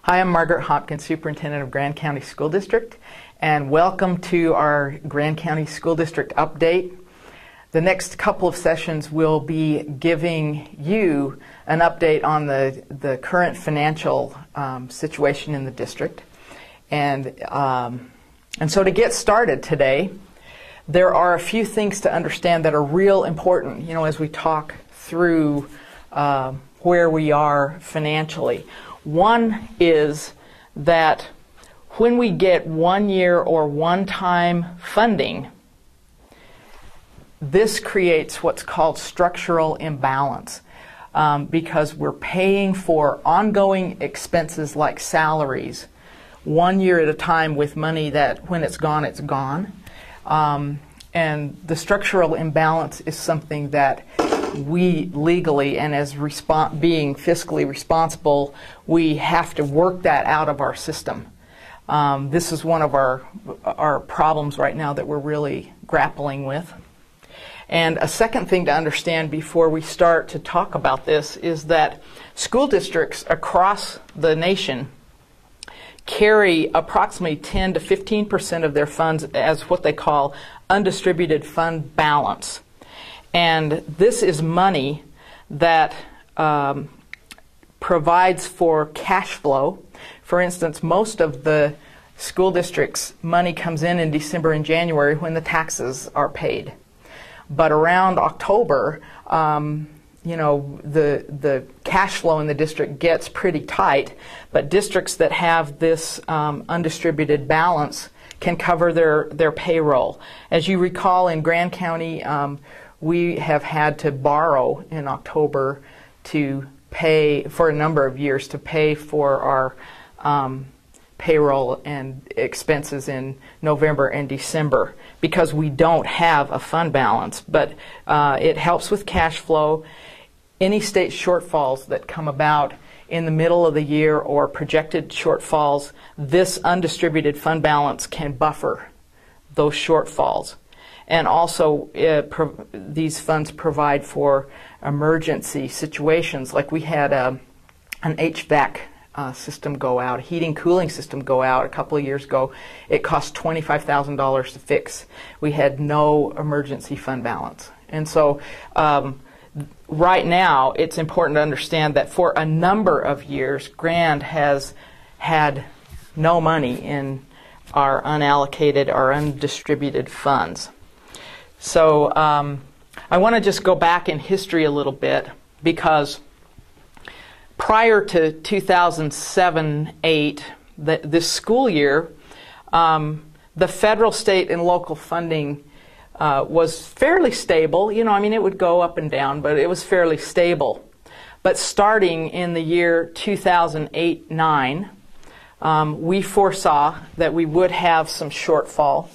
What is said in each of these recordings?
Hi, I'm Margaret Hopkins, Superintendent of Grand County School District, and welcome to our Grand County School District update. The next couple of sessions will be giving you an update on the current financial situation in the district. And so to get started today, there are a few things to understand that are real important, as we talk through where we are financially. One is that when we get 1 year or one-time funding, this creates what's called structural imbalance because we're paying for ongoing expenses like salaries 1 year at a time with money that when it's gone, it's gone. And the structural imbalance is something that we legally and as being fiscally responsible, we have to work that out of our system. This is one of our problems right now that we're really grappling with. And a second thing to understand before we start to talk about this is that school districts across the nation carry approximately 10 to 15% of their funds as what they call undistributed fund balance. And this is money that provides for cash flow. For instance, most of the school district's money comes in December and January when the taxes are paid. But around October, the cash flow in the district gets pretty tight. But districts that have this undistributed balance can cover their payroll. As you recall, in Grand County, we have had to borrow in October to pay for a number of years to pay for our payroll and expenses in November and December because we don't have a fund balance. But it helps with cash flow. Any state shortfalls that come about in the middle of the year or projected shortfalls, this undistributed fund balance can buffer those shortfalls. And also, these funds provide for emergency situations. Like we had an HVAC system go out, a heating cooling system go out a couple of years ago. It cost $25,000 to fix. We had no emergency fund balance. And so right now, it's important to understand that for a number of years, Grand has had no money in our unallocated or undistributed funds. So I want to just go back in history a little bit because prior to 2007-08, this school year, the federal, state, and local funding was fairly stable. It would go up and down, but it was fairly stable. But starting in the year 2008-09, we foresaw that we would have some shortfall.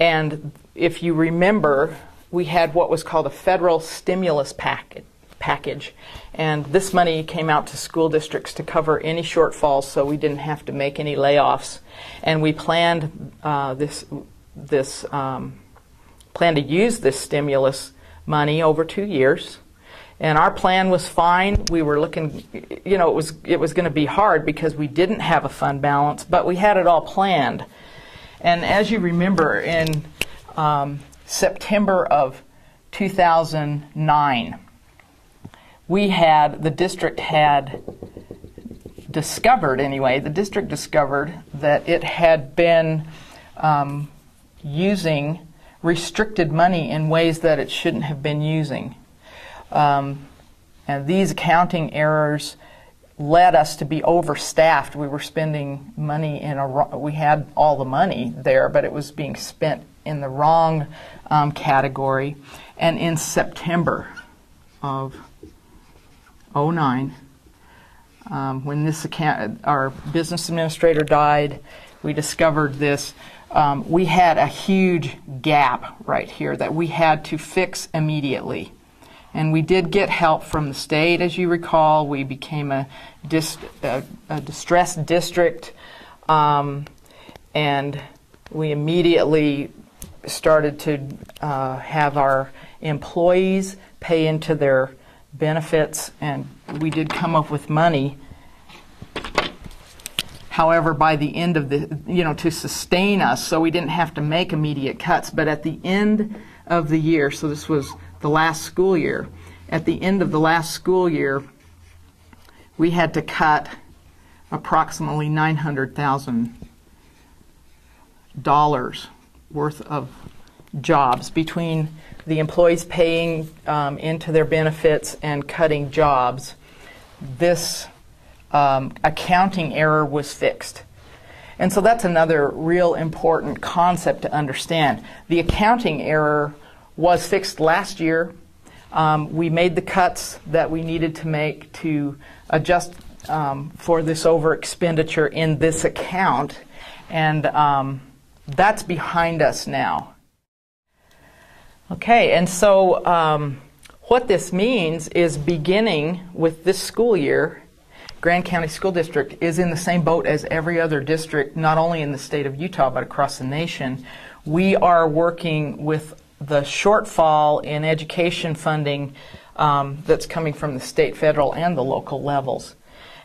And if you remember, we had what was called a federal stimulus package. And this money came out to school districts to cover any shortfalls so we didn't have to make any layoffs. And we planned plan to use this stimulus money over 2 years. And our plan was fine. We were looking, it was going to be hard because we didn't have a fund balance, but we had it all planned. And as you remember, in September of 2009, the district discovered that it had been using restricted money in ways that it shouldn't have been using. And these accounting errors led us to be overstaffed. We were spending money we had all the money there, but it was being spent in the wrong category. And in September of 2009, when our business administrator died, we discovered this. We had a huge gap right here that we had to fix immediately. And we did get help from the state, as you recall. We became a distressed district, and we immediately started to have our employees pay into their benefits, and we did come up with money However, by the end of the, to sustain us, so we didn't have to make immediate cuts, but at the end of the year, so this was the last school year, at the end of the last school year, we had to cut approximately $900,000 worth of jobs between the employees paying into their benefits and cutting jobs. This accounting error was fixed. And so that's another real important concept to understand. The accounting error was fixed last year. We made the cuts that we needed to make to adjust for this over expenditure in this account, and that's behind us now. Okay, and so what this means is, beginning with this school year, Grand County School District is in the same boat as every other district, not only in the state of Utah, but across the nation. We are working with the shortfall in education funding that's coming from the state, federal, and the local levels.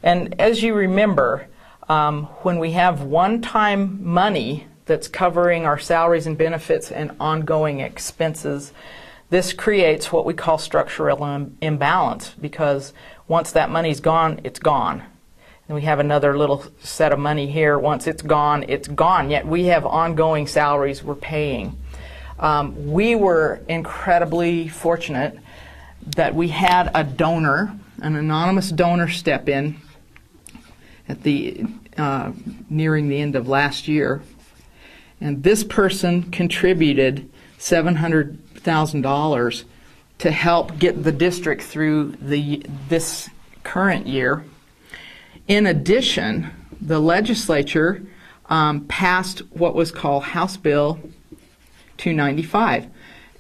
And as you remember, when we have one-time money that's covering our salaries and benefits and ongoing expenses, this creates what we call structural imbalance, because once that money's gone, it's gone. And we have another little set of money here. Once it's gone, yet we have ongoing salaries we're paying. We were incredibly fortunate that we had a donor, an anonymous donor, step in at the nearing the end of last year, and this person contributed $700,000 to help get the district through this current year. In addition, the legislature passed what was called House Bill 295,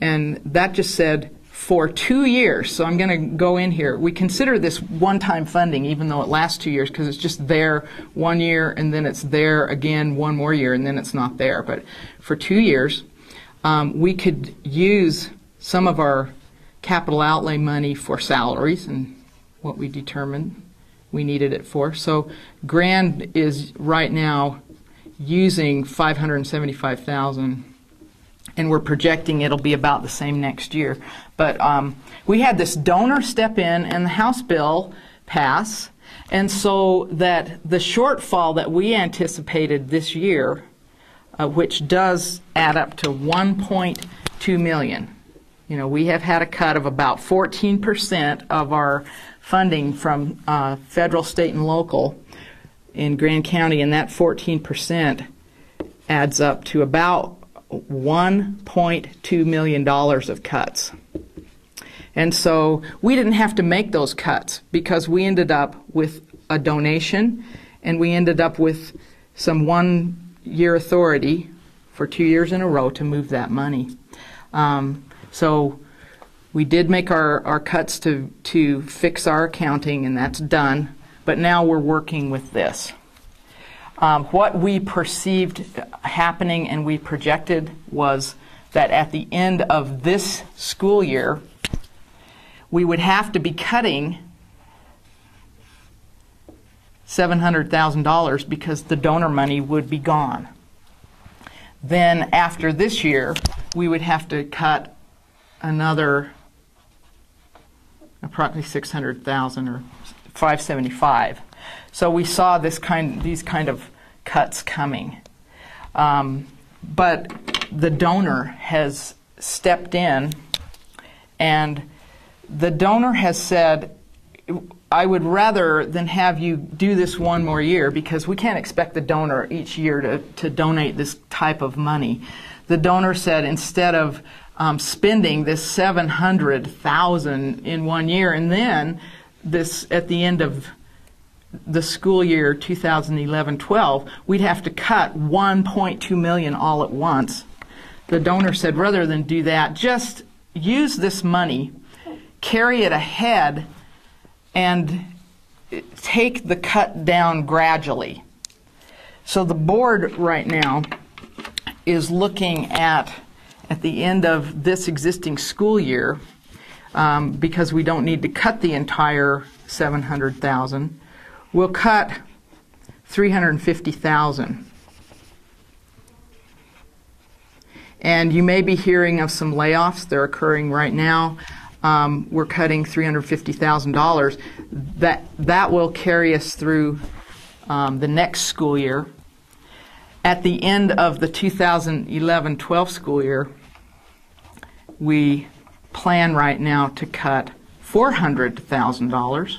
and that just said for 2 years. So I'm going to go in here. We consider this one-time funding, even though it lasts 2 years, because it's just there 1 year and then it's there again 1 more year and then it's not there. But for 2 years, we could use some of our capital outlay money for salaries and what we determined we needed it for. So Grand is right now using $575,000, and we're projecting it'll be about the same next year. But we had this donor step in and the House bill pass, and so that the shortfall that we anticipated this year, which does add up to $1.2 million. We have had a cut of about 14% of our funding from federal, state, and local in Grand County, and that 14% adds up to about $1.2 million of cuts. And so we didn't have to make those cuts because we ended up with a donation, and we ended up with some 1-year authority for 2 years in a row to move that money. So we did make our cuts to fix our accounting, and that's done. But now we're working with this. What we perceived happening and we projected was that at the end of this school year, we would have to be cutting $700,000 because the donor money would be gone. Then after this year, we would have to cut another approximately $600,000 or $575,000. So we saw these kind of cuts coming. But the donor has stepped in, and the donor has said, I would rather than have you do this 1 more year, because we can't expect the donor each year to donate this type of money. The donor said, instead of spending this $700,000 in 1 year, and then this at the end of the school year 2011-12, we'd have to cut $1.2 million all at once. The donor said, rather than do that, just use this money, carry it ahead, and take the cut down gradually. So the board right now is looking at the end of this existing school year, because we don't need to cut the entire $700,000, we'll cut $350,000. And you may be hearing of some layoffs. They're occurring right now. We're cutting $350,000. That will carry us through the next school year. At the end of the 2011-12 school year, we plan right now to cut $400,000.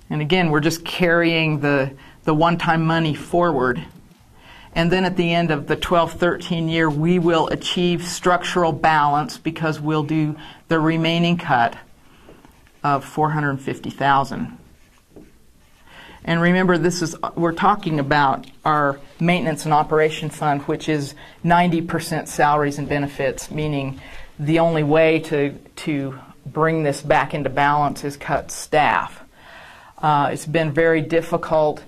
And again, we're just carrying the one-time money forward. And then at the end of the 12-13 year, we will achieve structural balance because we'll do the remaining cut of $450,000. And remember, we're talking about our maintenance and operation fund, which is 90% salaries and benefits, meaning the only way to bring this back into balance is cut staff. It's been very difficult.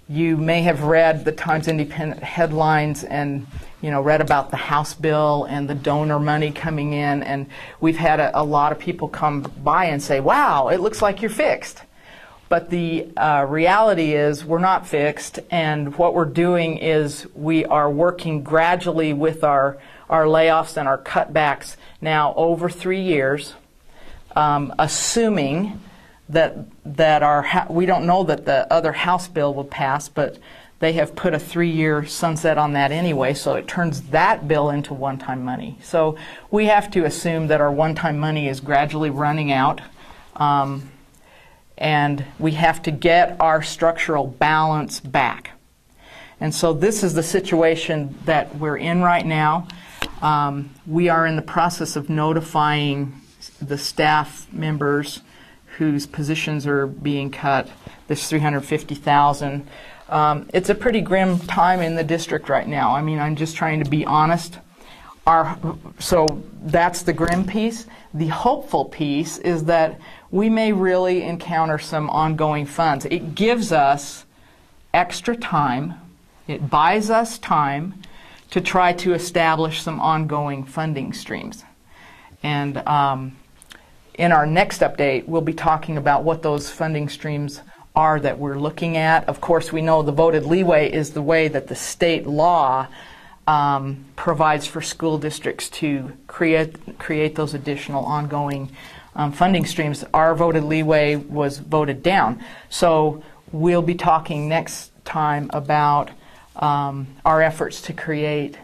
You may have read the Times Independent headlines and read about the House bill and the donor money coming in, and we've had a lot of people come by and say, wow, it looks like you're fixed. But the reality is we're not fixed, and what we're doing is we are working gradually with our layoffs and our cutbacks now over 3 years, assuming that we don't know that the other House bill will pass, but they have put a 3-year sunset on that anyway, so it turns that bill into one-time money. So we have to assume that our one-time money is gradually running out, and we have to get our structural balance back. And so this is the situation that we're in right now. We are in the process of notifying the staff members whose positions are being cut, this $350,000. It's a pretty grim time in the district right now. I mean, I'm just trying to be honest. So that's the grim piece. The hopeful piece is that we may really encounter some ongoing funds. It gives us extra time. It buys us time to try to establish some ongoing funding streams. And in our next update, we'll be talking about what those funding streams are that we're looking at. Of course, we know the voted leeway is the way that the state law provides for school districts to create those additional ongoing funding streams. Our voted leeway was voted down. So we'll be talking next time about our efforts to create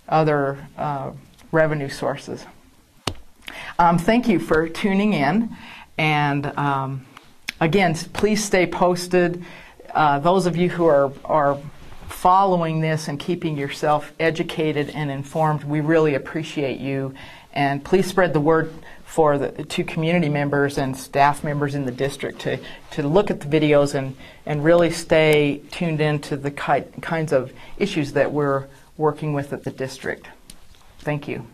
other revenue sources. Thank you for tuning in, and again, please stay posted. Those of you who are following this and keeping yourself educated and informed, we really appreciate you, and please spread the word to community members and staff members in the district to look at the videos and really stay tuned into the kinds of issues that we're working with at the district. Thank you.